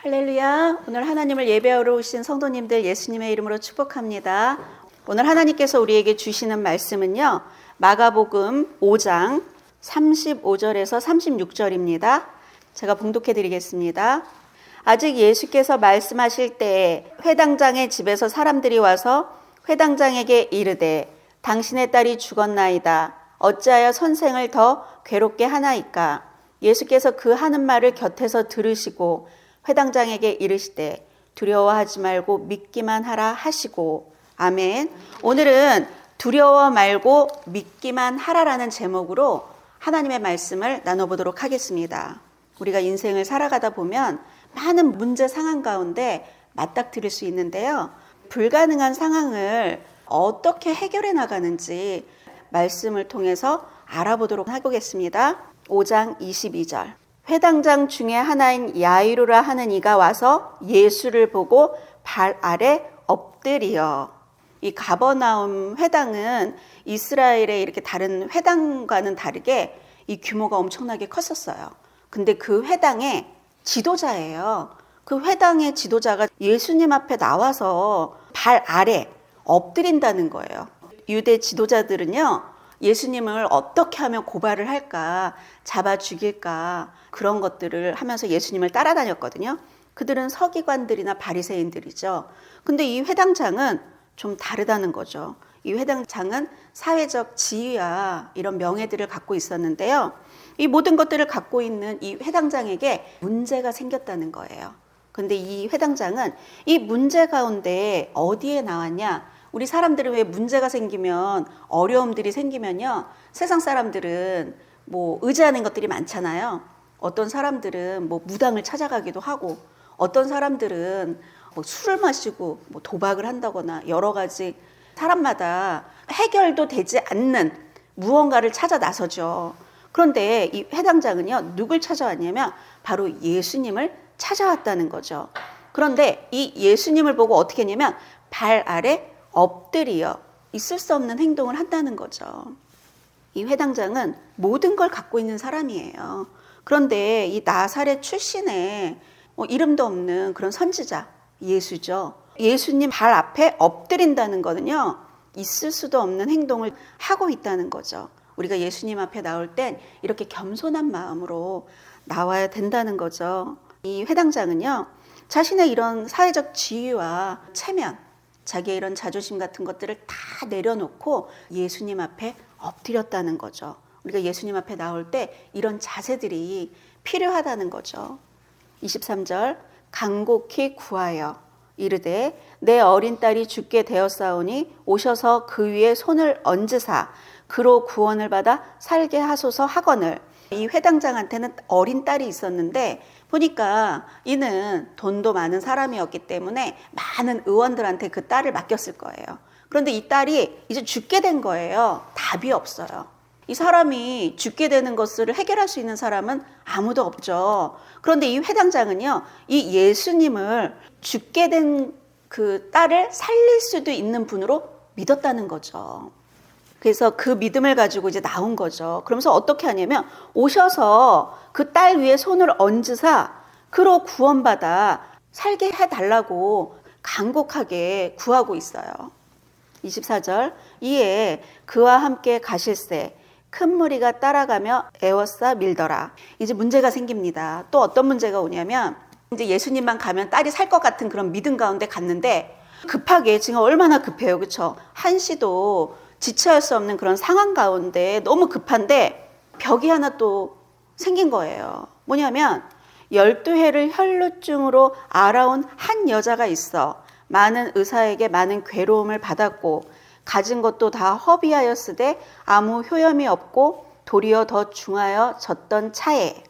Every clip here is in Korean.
할렐루야. 오늘 하나님을 예배하러 오신 성도님들 예수님의 이름으로 축복합니다. 오늘 하나님께서 우리에게 주시는 말씀은요, 마가복음 5장 35절에서 36절입니다. 제가 봉독해 드리겠습니다. 아직 예수께서 말씀하실 때에 회당장의 집에서 사람들이 와서 회당장에게 이르되 당신의 딸이 죽었나이다. 어찌하여 선생을 더 괴롭게 하나이까? 예수께서 그 하는 말을 곁에서 들으시고 회당장에게 이르시되 두려워하지 말고 믿기만 하라 하시고. 아멘. 오늘은 두려워 말고 믿기만 하라라는 제목으로 하나님의 말씀을 나눠보도록 하겠습니다. 우리가 인생을 살아가다 보면 많은 문제 상황 가운데 맞닥뜨릴 수 있는데요, 불가능한 상황을 어떻게 해결해 나가는지 말씀을 통해서 알아보도록 하겠습니다. 5장 22절. 회당장 중에 하나인 야이로라 하는 이가 와서 예수를 보고 발 아래 엎드리어. 이 가버나움 회당은 이스라엘의 이렇게 다른 회당과는 다르게 이 규모가 엄청나게 컸었어요. 근데 그 회당의 지도자예요. 그 회당의 지도자가 예수님 앞에 나와서 발 아래 엎드린다는 거예요. 유대 지도자들은요, 예수님을 어떻게 하면 고발을 할까, 잡아 죽일까, 그런 것들을 하면서 예수님을 따라다녔거든요. 그들은 서기관들이나 바리새인들이죠. 근데 이 회당장은 좀 다르다는 거죠. 이 회당장은 사회적 지위와 이런 명예들을 갖고 있었는데요, 이 모든 것들을 갖고 있는 이 회당장에게 문제가 생겼다는 거예요. 근데 이 회당장은 이 문제 가운데 어디에 나왔냐? 우리 사람들은 왜 문제가 생기면, 어려움들이 생기면요, 세상 사람들은 뭐 의지하는 것들이 많잖아요. 어떤 사람들은 뭐 무당을 찾아가기도 하고, 어떤 사람들은 뭐 술을 마시고 뭐 도박을 한다거나, 여러 가지 사람마다 해결도 되지 않는 무언가를 찾아 나서죠. 그런데 이 회당장은요, 누굴 찾아왔냐면 바로 예수님을 찾아왔다는 거죠. 그런데 이 예수님을 보고 어떻게 했냐면 발 아래 엎드려 있을 수 없는 행동을 한다는 거죠. 이 회당장은 모든 걸 갖고 있는 사람이에요. 그런데 이 나사렛 출신의 이름도 없는 그런 선지자 예수죠. 예수님 발 앞에 엎드린다는 거는요, 있을 수도 없는 행동을 하고 있다는 거죠. 우리가 예수님 앞에 나올 땐 이렇게 겸손한 마음으로 나와야 된다는 거죠. 이 회당장은요, 자신의 이런 사회적 지위와 체면, 자기의 이런 자존심 같은 것들을 다 내려놓고 예수님 앞에 엎드렸다는 거죠. 우리가 예수님 앞에 나올 때 이런 자세들이 필요하다는 거죠. 23절. 간곡히 구하여 이르되 내 어린 딸이 죽게 되었사오니 오셔서 그 위에 손을 얹으사 그로 구원을 받아 살게 하소서 하거늘. 이 회당장한테는 어린 딸이 있었는데 보니까 이는 돈도 많은 사람이었기 때문에 많은 의원들한테 그 딸을 맡겼을 거예요. 그런데 이 딸이 이제 죽게 된 거예요. 답이 없어요. 이 사람이 죽게 되는 것을 해결할 수 있는 사람은 아무도 없죠. 그런데 이 회당장은요, 이 예수님을 죽게 된 그 딸을 살릴 수도 있는 분으로 믿었다는 거죠. 그래서 그 믿음을 가지고 이제 나온 거죠. 그러면서 어떻게 하냐면 오셔서 그 딸 위에 손을 얹으사 그로 구원받아 살게 해달라고 간곡하게 구하고 있어요. 24절. 이에 그와 함께 가실새 큰 무리가 따라가며 애워싸 밀더라. 이제 문제가 생깁니다. 또 어떤 문제가 오냐면 이제 예수님만 가면 딸이 살 것 같은 그런 믿음 가운데 갔는데 급하게, 지금 얼마나 급해요, 그렇죠? 한시도 지체할 수 없는 그런 상황 가운데 너무 급한데 벽이 하나 또 생긴 거예요. 뭐냐면 12해를 혈루증으로 앓아온 한 여자가 있어 많은 의사에게 많은 괴로움을 받았고 가진 것도 다 허비하였으되 아무 효염이 없고 도리어 더 중하여졌던 차에.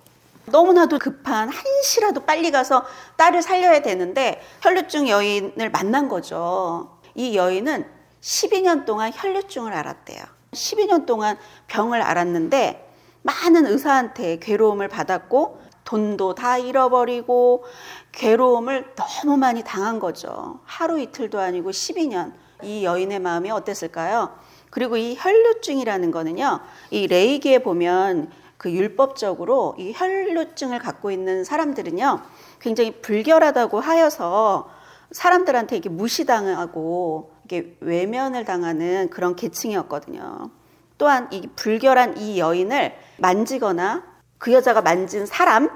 너무나도 급한, 한시라도 빨리 가서 딸을 살려야 되는데 혈루증 여인을 만난 거죠. 이 여인은 12년 동안 혈루증을 앓았대요. 12년 동안 병을 앓았는데 많은 의사한테 괴로움을 받았고 돈도 다 잃어버리고 괴로움을 너무 많이 당한 거죠. 하루 이틀도 아니고 12년. 이 여인의 마음이 어땠을까요? 그리고 이 혈루증이라는 거는요, 이 레위기에 보면 그 율법적으로 이 혈루증을 갖고 있는 사람들은요, 굉장히 불결하다고 하여서 사람들한테 이게 무시당하고 이게 외면을 당하는 그런 계층이었거든요. 또한 이 불결한 이 여인을 만지거나 그 여자가 만진 사람,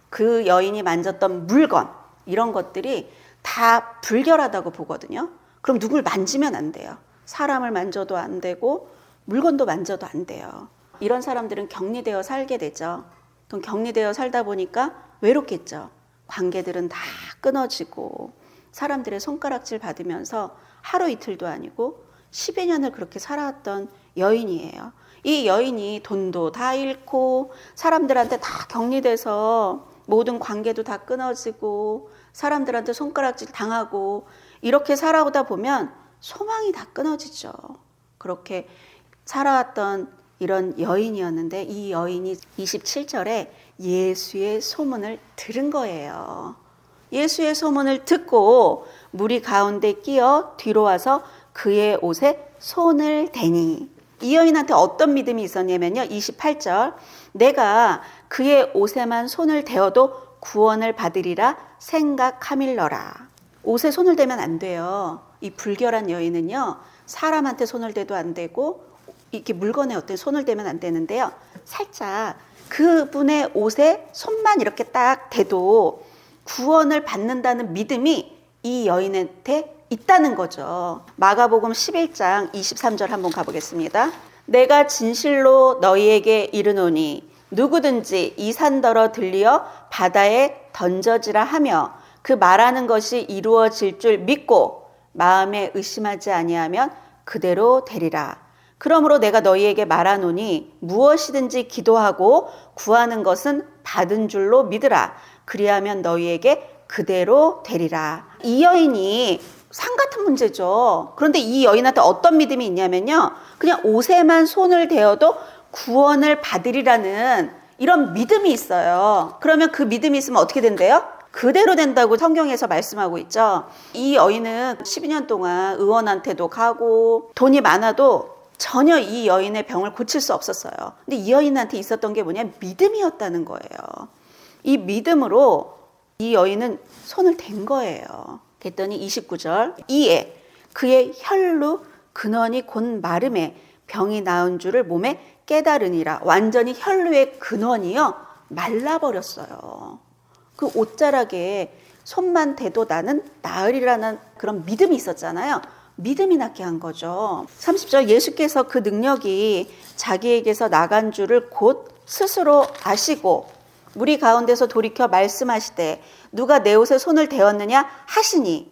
그 여인이 만졌던 물건, 이런 것들이 다 불결하다고 보거든요. 그럼 누굴 만지면 안 돼요. 사람을 만져도 안 되고 물건도 만져도 안 돼요. 이런 사람들은 격리되어 살게 되죠. 그럼 격리되어 살다 보니까 외롭겠죠. 관계들은 다 끊어지고 사람들의 손가락질 받으면서 하루 이틀도 아니고 10여 년을 그렇게 살아왔던 여인이에요. 이 여인이 돈도 다 잃고 사람들한테 다 격리돼서 모든 관계도 다 끊어지고 사람들한테 손가락질 당하고 이렇게 살아오다 보면 소망이 다 끊어지죠. 그렇게 살아왔던 이런 여인이었는데 이 여인이 27절에 예수의 소문을 들은 거예요. 예수의 소문을 듣고 무리 가운데 끼어 뒤로 와서 그의 옷에 손을 대니. 이 여인한테 어떤 믿음이 있었냐면요. 28절 내가 그의 옷에만 손을 대어도 구원을 받으리라 생각함일러라. 옷에 손을 대면 안 돼요. 이 불결한 여인은요. 사람한테 손을 대도 안 되고 이렇게 물건에 어떤 손을 대면 안 되는데요. 살짝 그분의 옷에 손만 이렇게 딱 대도 구원을 받는다는 믿음이 이 여인한테 있다는 거죠. 마가복음 11장 23절 한번 가보겠습니다. 내가 진실로 너희에게 이르노니 누구든지 이 산더러 들리어 바다에 던져지라 하며 그 말하는 것이 이루어질 줄 믿고 마음에 의심하지 아니하면 그대로 되리라. 그러므로 내가 너희에게 말하노니 무엇이든지 기도하고 구하는 것은 받은 줄로 믿으라. 그리하면 너희에게 그대로 되리라. 이 여인이 상 같은 문제죠. 그런데 이 여인한테 어떤 믿음이 있냐면요. 그냥 옷에만 손을 대어도 구원을 받으리라는 이런 믿음이 있어요. 그러면 그 믿음이 있으면 어떻게 된대요? 그대로 된다고 성경에서 말씀하고 있죠. 이 여인은 12년 동안 의원한테도 가고 돈이 많아도 전혀 이 여인의 병을 고칠 수 없었어요. 근데 이 여인한테 있었던 게 뭐냐면 믿음이었다는 거예요. 이 믿음으로 이 여인은 손을 댄 거예요. 그랬더니 29절 이에 그의 혈루 근원이 곧 마름에 병이 나은 줄을 몸에 깨달으니라. 완전히 혈루의 근원이요 말라버렸어요. 그 옷자락에 손만 대도 나는 나으리라는 그런 믿음이 있었잖아요. 믿음이 낫게 한 거죠. 30절 예수께서 그 능력이 자기에게서 나간 줄을 곧 스스로 아시고 무리 가운데서 돌이켜 말씀하시되 누가 내 옷에 손을 대었느냐 하시니.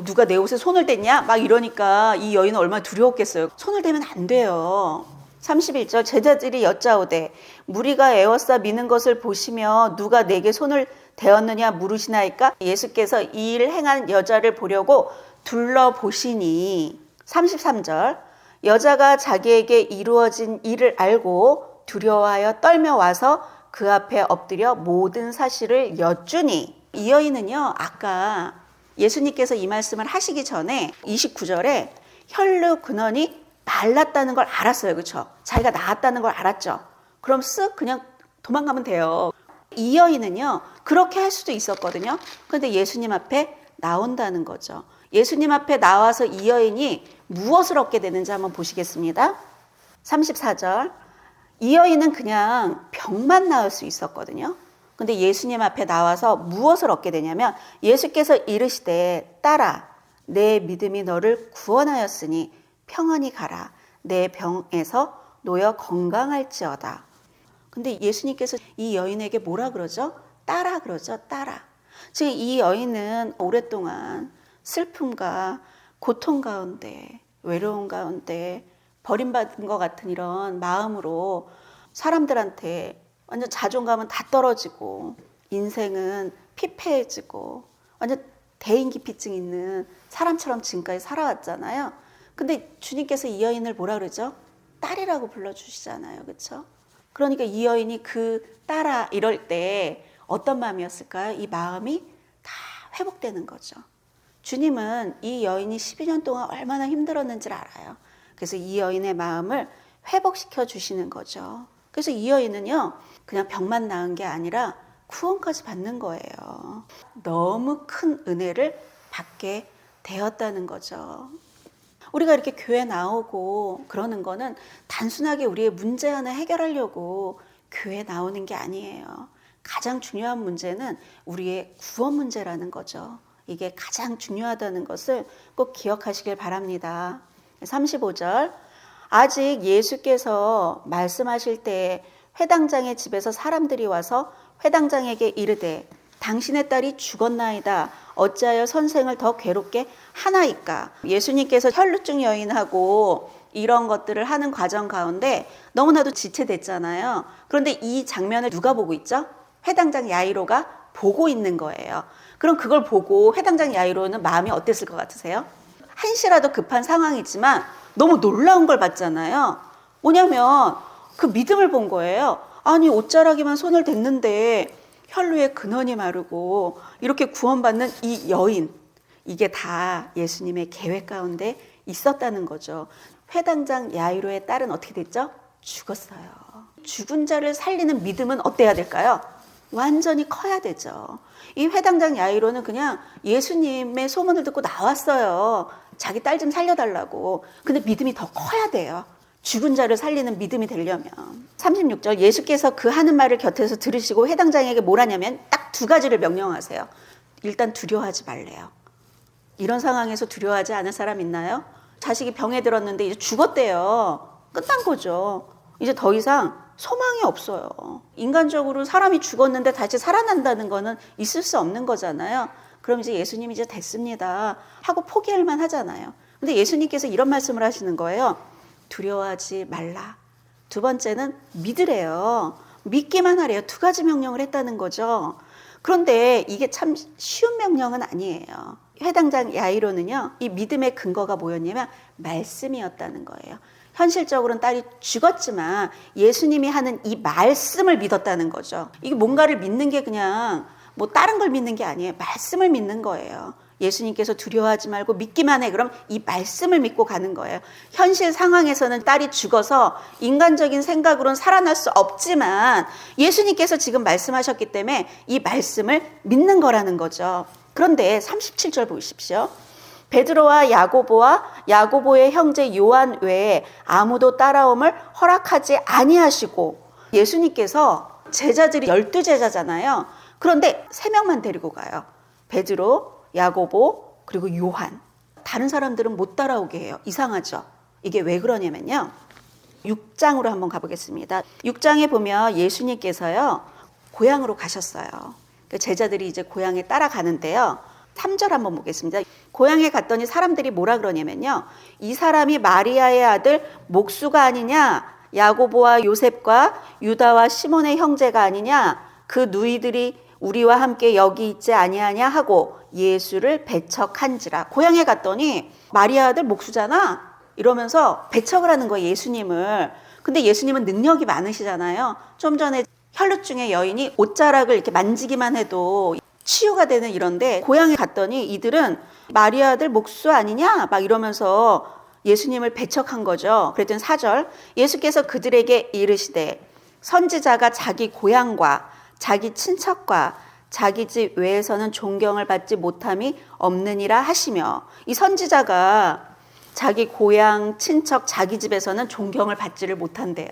누가 내 옷에 손을 댔냐? 막 이러니까 이 여인은 얼마나 두려웠겠어요. 손을 대면 안 돼요. 31절 제자들이 여짜오되 무리가 에워싸 미는 것을 보시며 누가 내게 손을 대었느냐 물으시나이까. 예수께서 이 일을 행한 여자를 보려고 둘러보시니. 33절 여자가 자기에게 이루어진 일을 알고 두려워하여 떨며 와서 그 앞에 엎드려 모든 사실을 여쭈니. 이 여인은요 아까 예수님께서 이 말씀을 하시기 전에 29절에 혈루 근원이 말랐다는 걸 알았어요. 그렇죠? 자기가 나았다는 걸 알았죠. 그럼 쓱 그냥 도망가면 돼요. 이 여인은요 그렇게 할 수도 있었거든요. 그런데 예수님 앞에 나온다는 거죠. 예수님 앞에 나와서 이 여인이 무엇을 얻게 되는지 한번 보시겠습니다. 34절 이 여인은 그냥 병만 나을 수 있었거든요. 근데 예수님 앞에 나와서 무엇을 얻게 되냐면 예수께서 이르시되 딸아 내 믿음이 너를 구원하였으니 평안히 가라. 내 병에서 놓여 건강할지어다. 근데 예수님께서 이 여인에게 뭐라 그러죠? 딸아 그러죠. 딸아. 지금 이 여인은 오랫동안 슬픔과 고통 가운데 외로움 가운데 버림받은 것 같은 이런 마음으로 사람들한테 완전 자존감은 다 떨어지고 인생은 피폐해지고 완전 대인기피증 있는 사람처럼 지금까지 살아왔잖아요. 근데 주님께서 이 여인을 뭐라 그러죠? 딸이라고 불러주시잖아요. 그렇죠? 그러니까 이 여인이 그 딸아 이럴 때 어떤 마음이었을까요? 이 마음이 다 회복되는 거죠. 주님은 이 여인이 12년 동안 얼마나 힘들었는지를 알아요. 그래서 이 여인의 마음을 회복시켜 주시는 거죠. 그래서 이 여인은요 그냥 병만 나은 게 아니라 구원까지 받는 거예요. 너무 큰 은혜를 받게 되었다는 거죠. 우리가 이렇게 교회 나오고 그러는 거는 단순하게 우리의 문제 하나 해결하려고 교회 나오는 게 아니에요. 가장 중요한 문제는 우리의 구원 문제라는 거죠. 이게 가장 중요하다는 것을 꼭 기억하시길 바랍니다. 35절, 아직 예수께서 말씀하실 때에 회당장의 집에서 사람들이 와서 회당장에게 이르되 당신의 딸이 죽었나이다. 어찌하여 선생을 더 괴롭게 하나이까? 예수님께서 혈루증 여인하고 이런 것들을 하는 과정 가운데 너무나도 지체됐잖아요. 그런데 이 장면을 누가 보고 있죠? 회당장 야이로가 보고 있는 거예요. 그럼 그걸 보고 회당장 야이로는 마음이 어땠을 것 같으세요? 한시라도 급한 상황이지만 너무 놀라운 걸 봤잖아요. 뭐냐면 그 믿음을 본 거예요. 아니 옷자락에만 손을 댔는데 혈루의 근원이 마르고 이렇게 구원받는 이 여인, 이게 다 예수님의 계획 가운데 있었다는 거죠. 회당장 야이로의 딸은 어떻게 됐죠? 죽었어요. 죽은 자를 살리는 믿음은 어때야 될까요? 완전히 커야 되죠. 이 회당장 야이로는 그냥 예수님의 소문을 듣고 나왔어요. 자기 딸 좀 살려달라고. 근데 믿음이 더 커야 돼요. 죽은 자를 살리는 믿음이 되려면. 36절, 예수께서 그 하는 말을 곁에서 들으시고 회당장에게 뭘 하냐면 딱 두 가지를 명령하세요. 일단 두려워하지 말래요. 이런 상황에서 두려워하지 않을 사람 있나요? 자식이 병에 들었는데 이제 죽었대요. 끝난 거죠. 이제 더 이상 소망이 없어요. 인간적으로 사람이 죽었는데 다시 살아난다는 거는 있을 수 없는 거잖아요. 그럼 이제 예수님이 이제 됐습니다 하고 포기할 만 하잖아요. 근데 예수님께서 이런 말씀을 하시는 거예요. 두려워하지 말라. 두 번째는 믿으래요. 믿기만 하래요. 두 가지 명령을 했다는 거죠. 그런데 이게 참 쉬운 명령은 아니에요. 회당장 야이로는요, 이 믿음의 근거가 뭐였냐면 말씀이었다는 거예요. 현실적으로는 딸이 죽었지만 예수님이 하는 이 말씀을 믿었다는 거죠. 이게 뭔가를 믿는 게 그냥 뭐 다른 걸 믿는 게 아니에요. 말씀을 믿는 거예요. 예수님께서 두려워하지 말고 믿기만 해. 그럼 이 말씀을 믿고 가는 거예요. 현실 상황에서는 딸이 죽어서 인간적인 생각으로는 살아날 수 없지만 예수님께서 지금 말씀하셨기 때문에 이 말씀을 믿는 거라는 거죠. 그런데 37절 보십시오. 베드로와 야고보의 형제 요한 외에 아무도 따라옴을 허락하지 아니하시고, 예수님께서 제자들이 12제자잖아요. 그런데 3명만 데리고 가요. 베드로, 야고보, 그리고 요한. 다른 사람들은 못 따라오게 해요. 이상하죠? 이게 왜 그러냐면요. 6장으로 한번 가보겠습니다. 6장에 보면 예수님께서요, 고향으로 가셨어요. 제자들이 이제 고향에 따라가는데요. 3절 한번 보겠습니다. 고향에 갔더니 사람들이 뭐라 그러냐면요. 이 사람이 마리아의 아들 목수가 아니냐? 야고보와 요셉과 유다와 시몬의 형제가 아니냐? 그 누이들이 우리와 함께 여기 있지 아니하냐 하고 예수를 배척한지라. 고향에 갔더니 마리아 아들 목수잖아? 이러면서 배척을 하는 거예요, 예수님을. 근데 예수님은 능력이 많으시잖아요. 좀 전에 혈루증의 여인이 옷자락을 이렇게 만지기만 해도 치유가 되는 이런데, 고향에 갔더니 이들은 마리아 아들 목수 아니냐? 막 이러면서 예수님을 배척한 거죠. 그랬더니 4절, 예수께서 그들에게 이르시되 선지자가 자기 고향과 자기 친척과 자기 집 외에서는 존경을 받지 못함이 없느니라 하시며, 이 선지자가 자기 고향, 친척, 자기 집에서는 존경을 받지를 못한대요.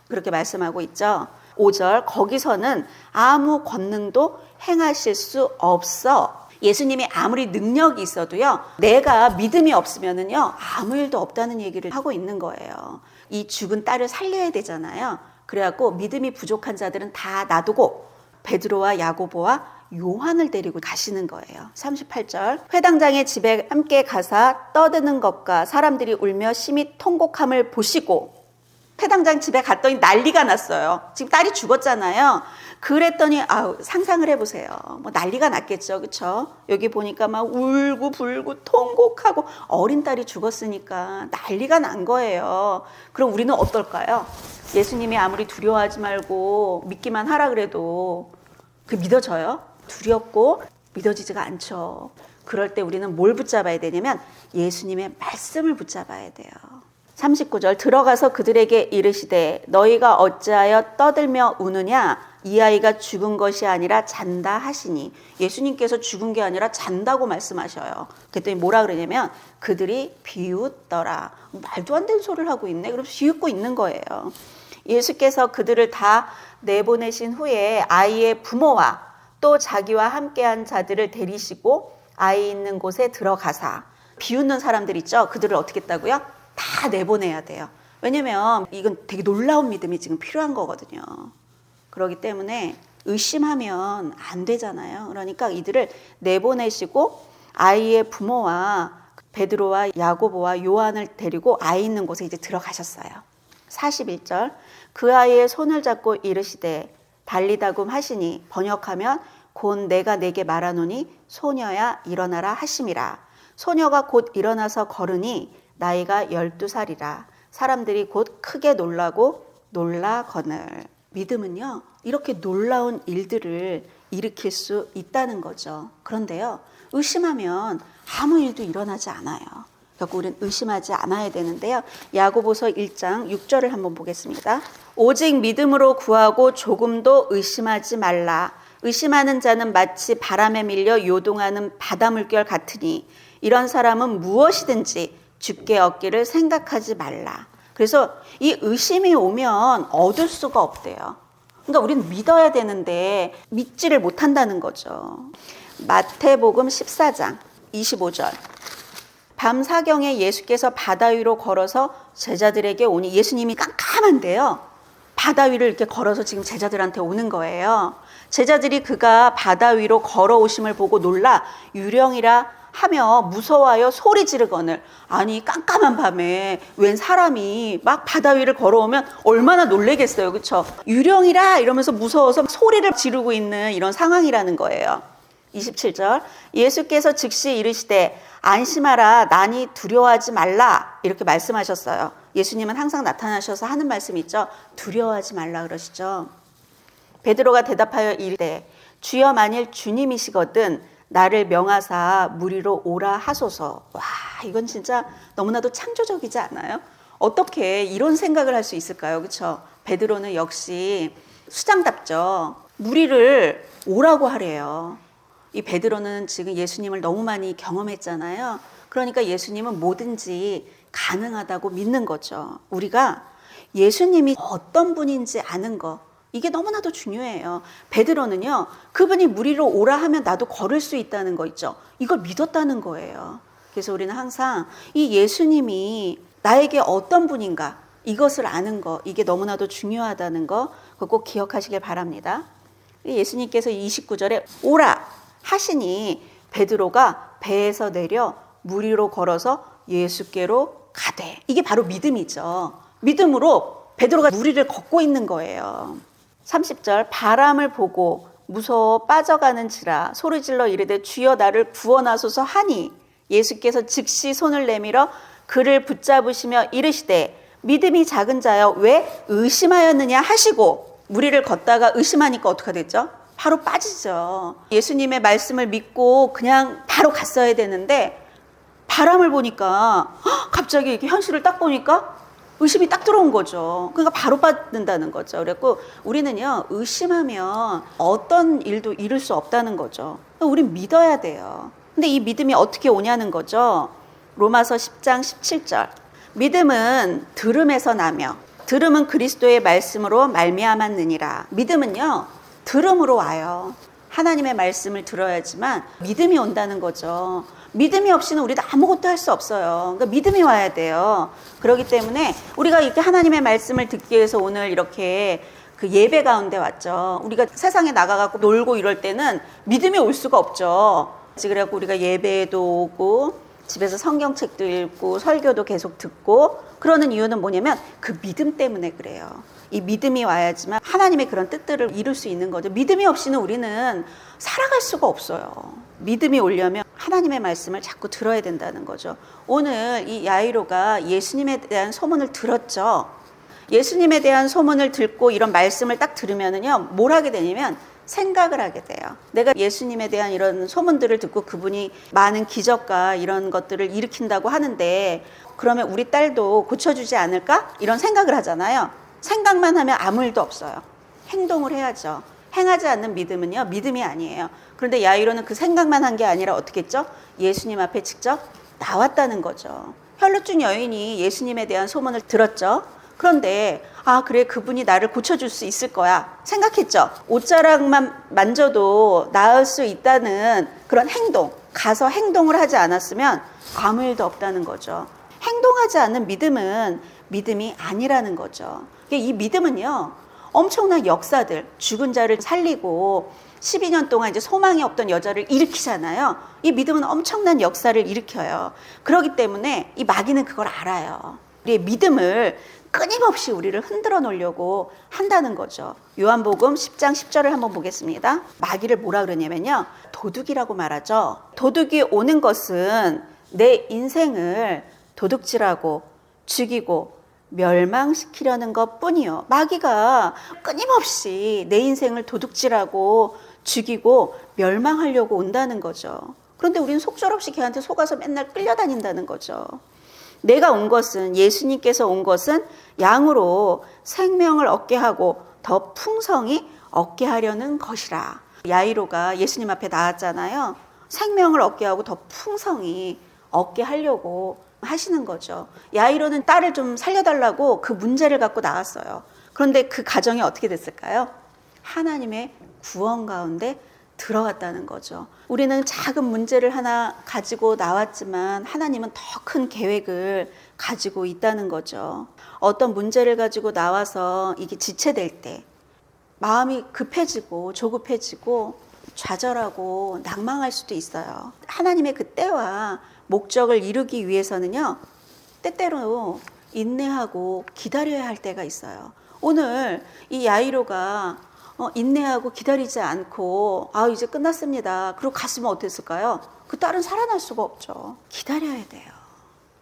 그렇게 말씀하고 있죠. 5절, 거기서는 아무 권능도 행하실 수 없어. 예수님이 아무리 능력이 있어도요, 내가 믿음이 없으면은요, 아무 일도 없다는 얘기를 하고 있는 거예요. 이 죽은 딸을 살려야 되잖아요. 그래갖고 믿음이 부족한 자들은 다 놔두고 베드로와 야고보와 요한을 데리고 가시는 거예요. 38절, 회당장의 집에 함께 가사 떠드는 것과 사람들이 울며 심히 통곡함을 보시고, 회당장 집에 갔더니 난리가 났어요. 지금 딸이 죽었잖아요. 그랬더니 상상을 해보세요. 뭐 난리가 났겠죠, 그렇죠? 여기 보니까 막 울고 불고 통곡하고 어린 딸이 죽었으니까 난리가 난 거예요. 그럼 우리는 어떨까요? 예수님이 아무리 두려워하지 말고 믿기만 하라 그래도 그 믿어져요? 두렵고 믿어지지가 않죠. 그럴 때 우리는 뭘 붙잡아야 되냐면 예수님의 말씀을 붙잡아야 돼요. 39절, 들어가서 그들에게 이르시되 너희가 어찌하여 떠들며 우느냐? 이 아이가 죽은 것이 아니라 잔다 하시니. 예수님께서 죽은 게 아니라 잔다고 말씀하셔요. 그랬더니 뭐라 그러냐면 그들이 비웃더라. 말도 안 되는 소리를 하고 있네. 그럼 비웃고 있는 거예요. 예수께서 그들을 다 내보내신 후에 아이의 부모와 또 자기와 함께한 자들을 데리시고 아이 있는 곳에 들어가사. 비웃는 사람들 있죠? 그들을 어떻게 했다고요? 다 내보내야 돼요. 왜냐면 이건 되게 놀라운 믿음이 지금 필요한 거거든요. 그렇기 때문에 의심하면 안 되잖아요. 그러니까 이들을 내보내시고 아이의 부모와 베드로와 야고보와 요한을 데리고 아이 있는 곳에 이제 들어가셨어요. 41절 그 아이의 손을 잡고 이르시되 달리다굼 하시니 번역하면 곧 내가 내게 말하노니 소녀야 일어나라 하심이라. 소녀가 곧 일어나서 걸으니 나이가 12살이라. 사람들이 곧 크게 놀라고 놀라거늘. 믿음은요 이렇게 놀라운 일들을 일으킬 수 있다는 거죠. 그런데요 의심하면 아무 일도 일어나지 않아요. 결국 우리는 의심하지 않아야 되는데요. 야고보서 1장 6절을 한번 보겠습니다. 오직 믿음으로 구하고 조금도 의심하지 말라. 의심하는 자는 마치 바람에 밀려 요동하는 바닷물결 같으니 이런 사람은 무엇이든지 주께 얻기를 생각하지 말라. 그래서 이 의심이 오면 얻을 수가 없대요. 그러니까 우리는 믿어야 되는데 믿지를 못한다는 거죠. 마태복음 14장 25절 밤사경에 예수께서 바다 위로 걸어서 제자들에게 오니 예수님이 깜깜한데요. 바다 위를 이렇게 걸어서 지금 제자들한테 오는 거예요. 제자들이 그가 바다 위로 걸어오심을 보고 놀라 유령이라 하며 무서워하여 소리 지르거늘. 아니 깜깜한 밤에 웬 사람이 막 바다 위를 걸어오면 얼마나 놀래겠어요. 그렇죠? 유령이라 이러면서 무서워서 소리를 지르고 있는 이런 상황이라는 거예요. 27절 예수께서 즉시 이르시되 안심하라 나니 두려워하지 말라 이렇게 말씀하셨어요. 예수님은 항상 나타나셔서 하는 말씀 있죠. 두려워하지 말라 그러시죠. 베드로가 대답하여 이르되 주여 만일 주님이시거든 나를 명하사 무리로 오라 하소서. 와 이건 진짜 너무나도 창조적이지 않아요? 어떻게 이런 생각을 할 수 있을까요? 그렇죠? 베드로는 역시 수장답죠. 무리를 오라고 하래요. 이 베드로는 지금 예수님을 너무 많이 경험했잖아요. 그러니까 예수님은 뭐든지 가능하다고 믿는 거죠. 우리가 예수님이 어떤 분인지 아는 거 이게 너무나도 중요해요. 베드로는요 그분이 무리로 오라 하면 나도 걸을 수 있다는 거 있죠. 이걸 믿었다는 거예요. 그래서 우리는 항상 이 예수님이 나에게 어떤 분인가 이것을 아는 거 이게 너무나도 중요하다는 거 그거 꼭 기억하시길 바랍니다. 예수님께서 29절에 오라 하시니 베드로가 배에서 내려 물 위로 걸어서 예수께로 가되. 이게 바로 믿음이죠. 믿음으로 베드로가 물 위를 걷고 있는 거예요. 30절 바람을 보고 무서워 빠져가는지라 소리질러 이르되 주여 나를 구원하소서 하니 예수께서 즉시 손을 내밀어 그를 붙잡으시며 이르시되 믿음이 작은 자여 왜 의심하였느냐 하시고 물 위를 걷다가 의심하니까 어떻게 됐죠? 바로 빠지죠. 예수님의 말씀을 믿고 그냥 바로 갔어야 되는데 바람을 보니까 갑자기 이렇게 현실을 딱 보니까 의심이 딱 들어온 거죠. 그러니까 바로 빠진다는 거죠. 그래서 우리는요 의심하면 어떤 일도 이룰 수 없다는 거죠. 우린 믿어야 돼요. 근데 이 믿음이 어떻게 오냐는 거죠. 로마서 10장 17절 믿음은 들음에서 나며 들음은 그리스도의 말씀으로 말미암았느니라. 믿음은요 들음으로 와요. 하나님의 말씀을 들어야지만 믿음이 온다는 거죠. 믿음이 없이는 우리도 아무것도 할 수 없어요. 그러니까 믿음이 와야 돼요. 그렇기 때문에 우리가 이렇게 하나님의 말씀을 듣기 위해서 오늘 이렇게 그 예배 가운데 왔죠. 우리가 세상에 나가갖고 놀고 이럴 때는 믿음이 올 수가 없죠. 그래갖고 우리가 예배에도 오고 집에서 성경책도 읽고 설교도 계속 듣고 그러는 이유는 뭐냐면 그 믿음 때문에 그래요. 이 믿음이 와야지만 하나님의 그런 뜻들을 이룰 수 있는 거죠. 믿음이 없이는 우리는 살아갈 수가 없어요. 믿음이 오려면 하나님의 말씀을 자꾸 들어야 된다는 거죠. 오늘 이 야이로가 예수님에 대한 소문을 들었죠. 예수님에 대한 소문을 듣고 이런 말씀을 딱 들으면은요, 뭘 하게 되냐면 생각을 하게 돼요. 내가 예수님에 대한 이런 소문들을 듣고 그분이 많은 기적과 이런 것들을 일으킨다고 하는데 그러면 우리 딸도 고쳐주지 않을까? 이런 생각을 하잖아요. 생각만 하면 아무 일도 없어요. 행동을 해야죠. 행하지 않는 믿음은요, 믿음이 아니에요. 그런데 야이로는 그 생각만 한 게 아니라 어떻게 했죠? 예수님 앞에 직접 나왔다는 거죠. 혈루증 여인이 예수님에 대한 소문을 들었죠. 그런데 그래, 그분이 나를 고쳐줄 수 있을 거야 생각했죠. 옷자락만 만져도 나을 수 있다는 그런 행동, 가서 행동을 하지 않았으면 아무 일도 없다는 거죠. 행동하지 않는 믿음은 믿음이 아니라는 거죠. 이 믿음은요, 엄청난 역사들, 죽은 자를 살리고 12년 동안 이제 소망이 없던 여자를 일으키잖아요. 이 믿음은 엄청난 역사를 일으켜요. 그렇기 때문에 이 마귀는 그걸 알아요. 우리의 믿음을 끊임없이 우리를 흔들어 놓으려고 한다는 거죠. 요한복음 10장 10절을 한번 보겠습니다. 마귀를 뭐라 그러냐면요, 도둑이라고 말하죠. 도둑이 오는 것은 내 인생을 도둑질하고 죽이고 멸망시키려는 것뿐이요. 마귀가 끊임없이 내 인생을 도둑질하고 죽이고 멸망하려고 온다는 거죠. 그런데 우리는 속절없이 걔한테 속아서 맨날 끌려다닌다는 거죠. 내가 온 것은, 예수님께서 온 것은 양으로 생명을 얻게 하고 더 풍성히 얻게 하려는 것이라. 야이로가 예수님 앞에 나왔잖아요. 생명을 얻게 하고 더 풍성히 얻게 하려고 하시는 거죠. 야이로는 딸을 좀 살려달라고 그 문제를 갖고 나왔어요. 그런데 그 가정이 어떻게 됐을까요? 하나님의 구원 가운데 들어갔다는 거죠. 우리는 작은 문제를 하나 가지고 나왔지만 하나님은 더 큰 계획을 가지고 있다는 거죠. 어떤 문제를 가지고 나와서 이게 지체될 때 마음이 급해지고 조급해지고 좌절하고 낭망할 수도 있어요. 하나님의 그 때와 목적을 이루기 위해서는요, 때때로 인내하고 기다려야 할 때가 있어요. 오늘 이 야이로가 인내하고 기다리지 않고 이제 끝났습니다, 그리고 갔으면 어땠을까요? 그 딸은 살아날 수가 없죠. 기다려야 돼요.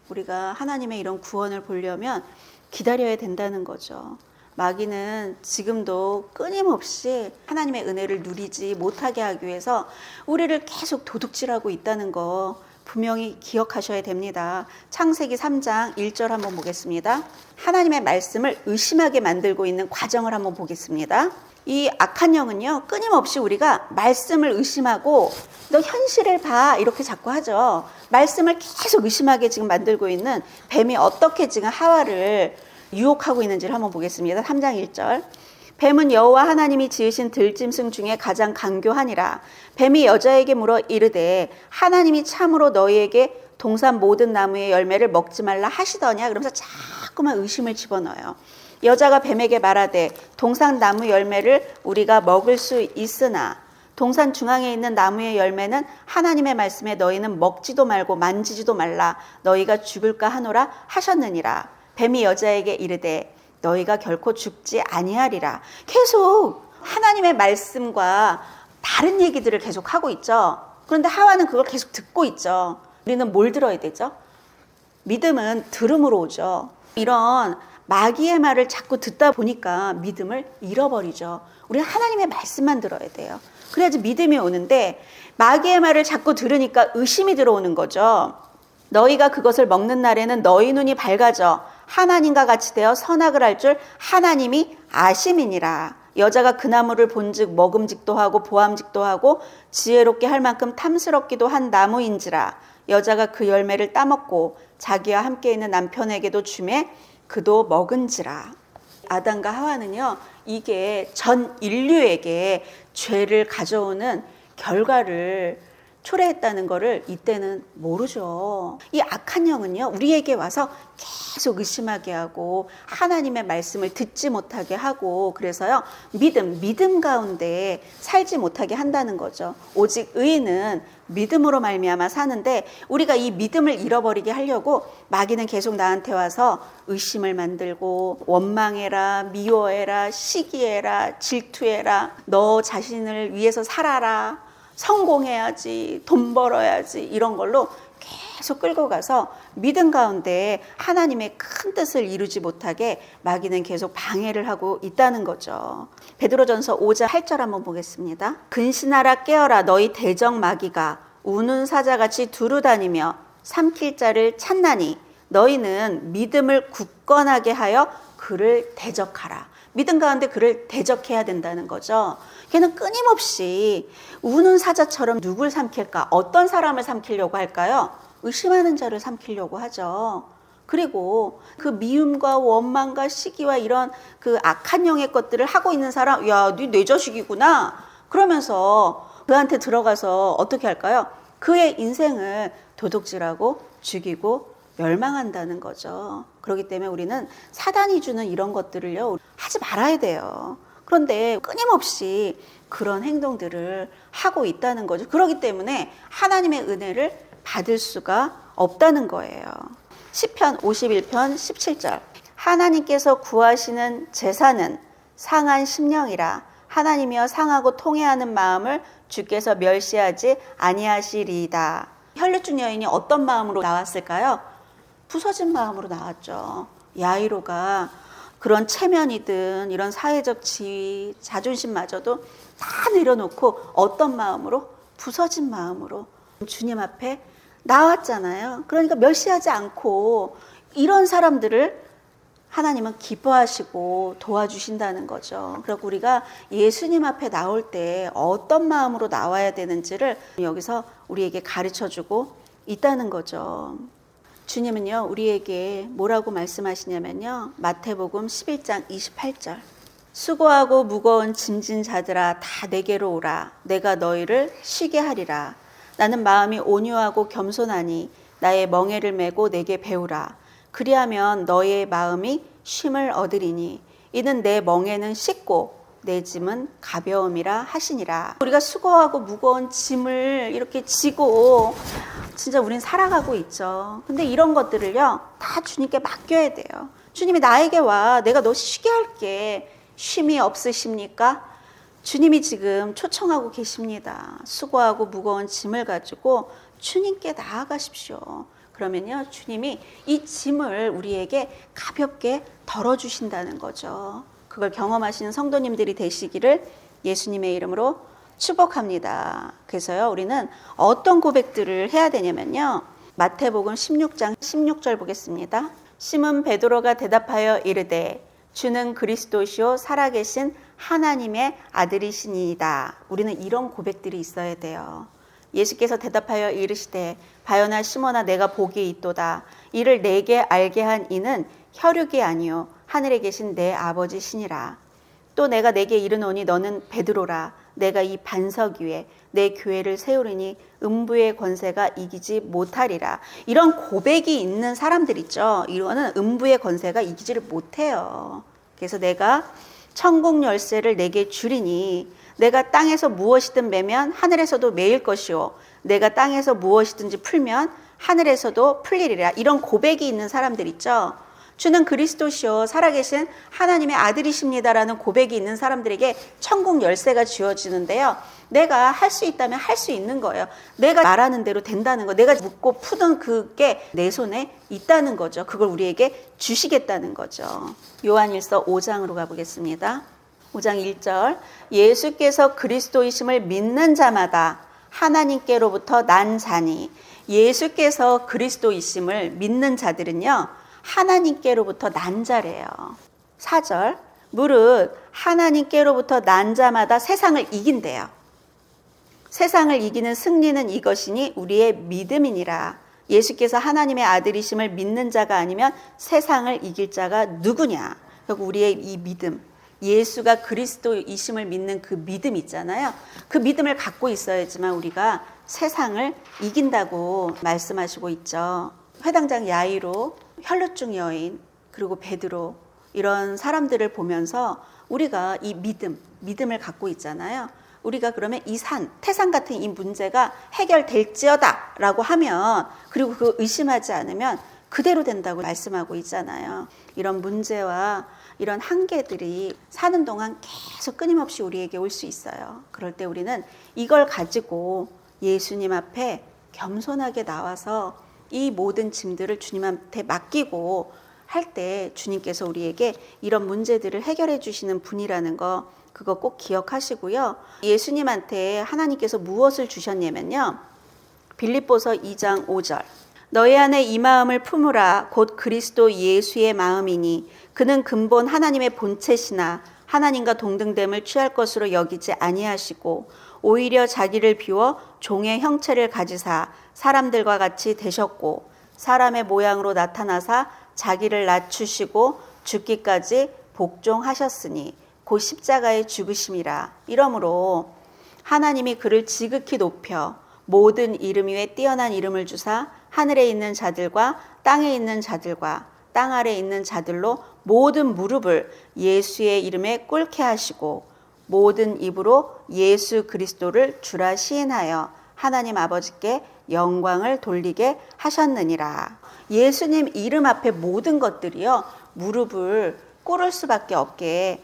우리가 하나님의 이런 구원을 보려면 기다려야 된다는 거죠. 마귀는 지금도 끊임없이 하나님의 은혜를 누리지 못하게 하기 위해서 우리를 계속 도둑질하고 있다는 거 분명히 기억하셔야 됩니다. 창세기 3장 1절 한번 보겠습니다. 하나님의 말씀을 의심하게 만들고 있는 과정을 한번 보겠습니다. 이 악한 영은요, 끊임없이 우리가 말씀을 의심하고 너 현실을 봐 이렇게 자꾸 하죠. 말씀을 계속 의심하게 지금 만들고 있는 뱀이 어떻게 지금 하와를 유혹하고 있는지를 한번 보겠습니다. 3장 1절. 뱀은 여호와 하나님이 지으신 들짐승 중에 가장 간교하니라. 뱀이 여자에게 물어 이르되 하나님이 참으로 너희에게 동산 모든 나무의 열매를 먹지 말라 하시더냐. 그러면서 자꾸만 의심을 집어넣어요. 여자가 뱀에게 말하되 동산 나무 열매를 우리가 먹을 수 있으나 동산 중앙에 있는 나무의 열매는 하나님의 말씀에 너희는 먹지도 말고 만지지도 말라 너희가 죽을까 하노라 하셨느니라. 뱀이 여자에게 이르되 너희가 결코 죽지 아니하리라. 계속 하나님의 말씀과 다른 얘기들을 계속 하고 있죠. 그런데 하와는 그걸 계속 듣고 있죠. 우리는 뭘 들어야 되죠? 믿음은 들음으로 오죠. 이런 마귀의 말을 자꾸 듣다 보니까 믿음을 잃어버리죠. 우리는 하나님의 말씀만 들어야 돼요. 그래야지 믿음이 오는데 마귀의 말을 자꾸 들으니까 의심이 들어오는 거죠. 너희가 그것을 먹는 날에는 너희 눈이 밝아져 하나님과 같이 되어 선악을 알 줄 하나님이 아심이니라. 여자가 그 나무를 본즉 먹음직도 하고 보암직도 하고 지혜롭게 할 만큼 탐스럽기도 한 나무인지라. 여자가 그 열매를 따먹고 자기와 함께 있는 남편에게도 주매 그도 먹은지라. 아담과 하와는요, 이게 전 인류에게 죄를 가져오는 결과를 초래했다는 것을 이때는 모르죠. 이 악한 영은요, 우리에게 와서 계속 의심하게 하고 하나님의 말씀을 듣지 못하게 하고 그래서요, 믿음 가운데 살지 못하게 한다는 거죠. 오직 의인은 믿음으로 말미암아 사는데 우리가 이 믿음을 잃어버리게 하려고 마귀는 계속 나한테 와서 의심을 만들고 원망해라, 미워해라, 시기해라, 질투해라, 너 자신을 위해서 살아라, 성공해야지, 돈 벌어야지, 이런 걸로 계속 끌고 가서 믿음 가운데 하나님의 큰 뜻을 이루지 못하게 마귀는 계속 방해를 하고 있다는 거죠. 베드로전서 5장 8절 한번 보겠습니다. 근신하라 깨어라 너희 대적 마귀가 우는 사자같이 두루다니며 삼킬 자를 찾나니 너희는 믿음을 굳건하게 하여 그를 대적하라. 믿음 가운데 그를 대적해야 된다는 거죠. 걔는 끊임없이 우는 사자처럼 누굴 삼킬까? 어떤 사람을 삼키려고 할까요? 의심하는 자를 삼키려고 하죠. 그리고 그 미움과 원망과 시기와 이런 그 악한 영의 것들을 하고 있는 사람, 야, 네 내 자식이구나. 그러면서 그한테 들어가서 어떻게 할까요? 그의 인생을 도둑질하고 죽이고 멸망한다는 거죠. 그렇기 때문에 우리는 사단이 주는 이런 것들을요, 하지 말아야 돼요. 그런데 끊임없이 그런 행동들을 하고 있다는 거죠. 그렇기 때문에 하나님의 은혜를 받을 수가 없다는 거예요. 시편 51편 17절. 하나님께서 구하시는 제사는 상한 심령이라. 하나님이여 상하고 통회하는 마음을 주께서 멸시하지 아니하시리이다. 혈류증 여인이 어떤 마음으로 나왔을까요? 부서진 마음으로 나왔죠. 야이로가 그런 체면이든 이런 사회적 지위, 자존심마저도 다 내려놓고 어떤 마음으로? 부서진 마음으로 주님 앞에 나왔잖아요. 그러니까 멸시하지 않고 이런 사람들을 하나님은 기뻐하시고 도와주신다는 거죠. 그리고 우리가 예수님 앞에 나올 때 어떤 마음으로 나와야 되는지를 여기서 우리에게 가르쳐주고 있다는 거죠. 주님은요, 우리에게 뭐라고 말씀하시냐면요, 마태복음 11장 28절. 수고하고 무거운 짐진 자들아 다 내게로 오라. 내가 너희를 쉬게 하리라. 나는 마음이 온유하고 겸손하니 나의 멍에를 메고 내게 배우라. 그리하면 너의 마음이 쉼을 얻으리니 이는 내 멍에는 씻고 내 짐은 가벼움이라 하시니라. 우리가 수고하고 무거운 짐을 이렇게 지고 진짜 우린 살아가고 있죠. 근데 이런 것들을요, 다 주님께 맡겨야 돼요. 주님이 나에게 와, 내가 너 쉬게 할게. 쉼이 없으십니까? 주님이 지금 초청하고 계십니다. 수고하고 무거운 짐을 가지고 주님께 나아가십시오. 그러면요, 주님이 이 짐을 우리에게 가볍게 덜어주신다는 거죠. 그걸 경험하시는 성도님들이 되시기를 예수님의 이름으로 축복합니다. 그래서요, 우리는 어떤 고백들을 해야 되냐면요, 마태복음 16장 16절 보겠습니다. 시몬 베드로가 대답하여 이르되 주는 그리스도시요 살아계신 하나님의 아들이시니이다. 우리는 이런 고백들이 있어야 돼요. 예수께서 대답하여 이르시되 바요나 시몬아 내가 복이 있도다. 이를 내게 알게 한 이는 혈육이 아니요 하늘에 계신 내 아버지시니라. 또 내가 내게 이르노니 너는 베드로라. 내가 이 반석 위에 내 교회를 세우리니 음부의 권세가 이기지 못하리라. 이런 고백이 있는 사람들 있죠. 이거는 음부의 권세가 이기지를 못해요. 그래서 내가 천국 열쇠를 내게 주리니 내가 땅에서 무엇이든 매면 하늘에서도 매일 것이요 내가 땅에서 무엇이든지 풀면 하늘에서도 풀리리라. 이런 고백이 있는 사람들 있죠. 주는 그리스도시요 살아계신 하나님의 아들이십니다라는 고백이 있는 사람들에게 천국 열쇠가 주어지는데요. 내가 할 수 있다면 할 수 있는 거예요. 내가 말하는 대로 된다는 거. 내가 묻고 푸는 그게 내 손에 있다는 거죠. 그걸 우리에게 주시겠다는 거죠. 요한일서 5장으로 가보겠습니다. 5장 1절. 예수께서 그리스도이심을 믿는 자마다 하나님께로부터 난 자니. 예수께서 그리스도이심을 믿는 자들은요, 하나님께로부터 난 자래요. 4절. 무릇 하나님께로부터 난 자마다 세상을 이긴대요. 세상을 이기는 승리는 이것이니 우리의 믿음이니라. 예수께서 하나님의 아들이심을 믿는 자가 아니면 세상을 이길 자가 누구냐? 결국 우리의 이 믿음, 예수가 그리스도이심을 믿는 그 믿음 있잖아요. 그 믿음을 갖고 있어야지만 우리가 세상을 이긴다고 말씀하시고 있죠. 회당장 야이로, 혈루증 여인, 그리고 베드로, 이런 사람들을 보면서 우리가 이 믿음을 갖고 있잖아요. 우리가 그러면 이 태산 같은 이 문제가 해결될지어다 라고 하면, 그리고 그거 의심하지 않으면 그대로 된다고 말씀하고 있잖아요. 이런 문제와 이런 한계들이 사는 동안 계속 끊임없이 우리에게 올 수 있어요. 그럴 때 우리는 이걸 가지고 예수님 앞에 겸손하게 나와서 이 모든 짐들을 주님한테 맡기고 할 때 주님께서 우리에게 이런 문제들을 해결해 주시는 분이라는 거, 그거 꼭 기억하시고요. 예수님한테 하나님께서 무엇을 주셨냐면요, 빌립보서 2장 5절. 너희 안에 이 마음을 품으라. 곧 그리스도 예수의 마음이니 그는 근본 하나님의 본체시나 하나님과 동등됨을 취할 것으로 여기지 아니하시고 오히려 자기를 비워 종의 형체를 가지사 사람들과 같이 되셨고 사람의 모양으로 나타나사 자기를 낮추시고 죽기까지 복종하셨으니 곧 십자가에 죽으심이라. 이러므로 하나님이 그를 지극히 높여 모든 이름 위에 뛰어난 이름을 주사 하늘에 있는 자들과 땅에 있는 자들과 땅 아래에 있는 자들로 모든 무릎을 예수의 이름에 꿇게 하시고 모든 입으로 예수 그리스도를 주라 시인하여 하나님 아버지께 영광을 돌리게 하셨느니라. 예수님 이름 앞에 모든 것들이요 무릎을 꿇을 수밖에 없게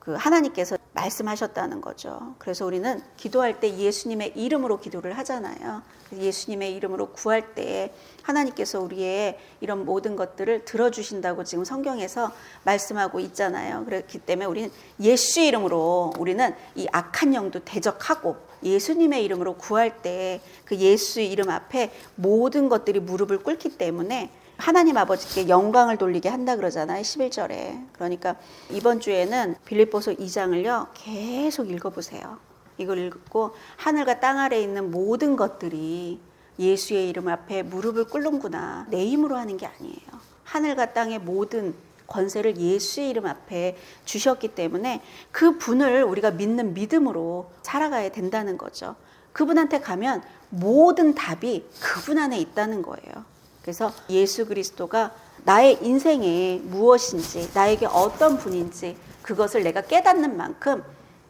하나님께서 말씀하셨다는 거죠. 그래서 우리는 기도할 때 예수님의 이름으로 기도를 하잖아요. 예수님의 이름으로 구할 때 하나님께서 우리의 이런 모든 것들을 들어주신다고 지금 성경에서 말씀하고 있잖아요. 그렇기 때문에 우리는 예수 이름으로 우리는 이 악한 영도 대적하고 예수님의 이름으로 구할 때 그 예수 이름 앞에 모든 것들이 무릎을 꿇기 때문에 하나님 아버지께 영광을 돌리게 한다 그러잖아요. 11절에. 그러니까 이번 주에는 빌립보서 2장을요. 계속 읽어보세요. 이걸 읽고 하늘과 땅 아래에 있는 모든 것들이 예수의 이름 앞에 무릎을 꿇는구나. 내 힘으로 하는 게 아니에요. 하늘과 땅의 모든 권세를 예수의 이름 앞에 주셨기 때문에 그 분을 우리가 믿는 믿음으로 살아가야 된다는 거죠. 그분한테 가면 모든 답이 그분 안에 있다는 거예요. 그래서 예수 그리스도가 나의 인생에 무엇인지 나에게 어떤 분인지 그것을 내가 깨닫는 만큼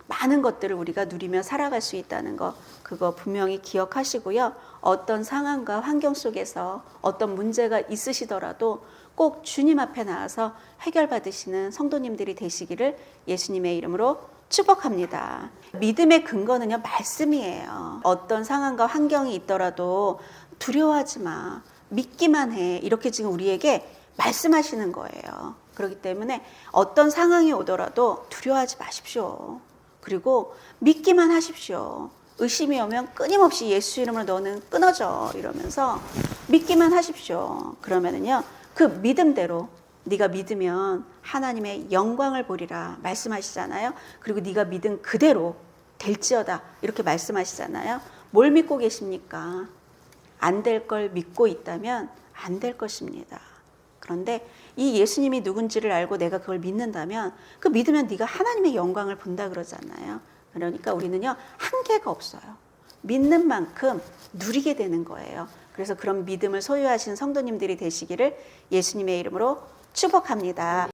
많은 것들을 우리가 누리며 살아갈 수 있다는 거 그거 분명히 기억하시고요. 어떤 상황과 환경 속에서 어떤 문제가 있으시더라도 꼭 주님 앞에 나와서 해결받으시는 성도님들이 되시기를 예수님의 이름으로 축복합니다. 믿음의 근거는요 말씀이에요. 어떤 상황과 환경이 있더라도 두려워하지 마. 믿기만 해. 이렇게 지금 우리에게 말씀하시는 거예요. 그렇기 때문에 어떤 상황이 오더라도 두려워하지 마십시오. 그리고 믿기만 하십시오. 의심이 오면 끊임없이 예수 이름으로 너는 끊어져 이러면서 믿기만 하십시오. 그러면은요 그 믿음대로 네가 믿으면 하나님의 영광을 보리라 말씀하시잖아요. 그리고 네가 믿은 그대로 될지어다 이렇게 말씀하시잖아요. 뭘 믿고 계십니까? 안 될 걸 믿고 있다면 안 될 것입니다. 그런데 이 예수님이 누군지를 알고 내가 그걸 믿는다면 그 믿으면 네가 하나님의 영광을 본다 그러잖아요. 그러니까 우리는요 한계가 없어요. 믿는 만큼 누리게 되는 거예요. 그래서 그런 믿음을 소유하신 성도님들이 되시기를 예수님의 이름으로 축복합니다.